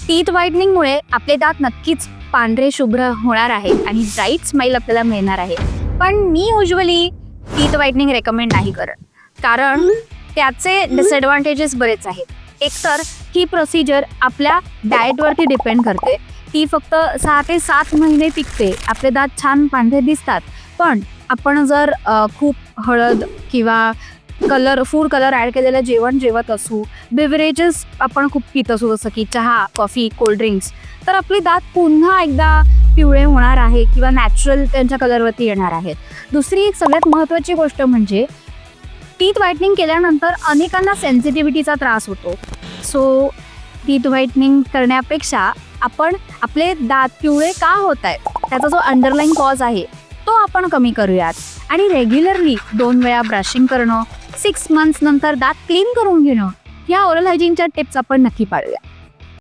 Teeth व्हाईटनिंगमुळे आपले दात नक्कीच पांढरे शुभ्र होणार आहेत आणि ब्राईट स्माईल आपल्याला मिळणार आहे. पण मी युजली टीथ व्हाईटनिंग रेकमेंड नाही करत, कारण त्याचे डिसएडव्हान्टेजेस बरेच आहेत. एकतर ही प्रोसिजर आपल्या डाएटवरती डिपेंड करते. ती फक्त 6 ते 7 महिने टिकते. आपले दात छान पांढरे दिसतात. पण आपण जर खूप हळद किंवा फूड कलर ॲड केलेलं जेवण जेवत असू, बेवरेजेस आपण खूप पित असू, जसं की चहा, कॉफी, कोल्ड्रिंक्स, तर आपले दात पुन्हा एकदा पिवळे होणार आहे किंवा नॅचरल त्यांच्या कलरवरती येणार आहेत. दुसरी एक सगळ्यात महत्त्वाची गोष्ट म्हणजे टीथ व्हाईटनिंग केल्यानंतर अनेकांना सेन्सिटिव्हिटीचा त्रास होतो. सो टीथ व्हाईटनिंग करण्यापेक्षा आपण आपले दात पिवळे का होत आहेत त्याचा जो अंडरलाईन कॉज आहे तो आपण कमी करूयात. आणि रेग्युलरली 2 वेळा ब्रशिंग करणं, 6 मंथ्स नंतर दात क्लीन करून घेणं, या ओरल हायजीनच्या टिप्स आपण नक्की पाळूया.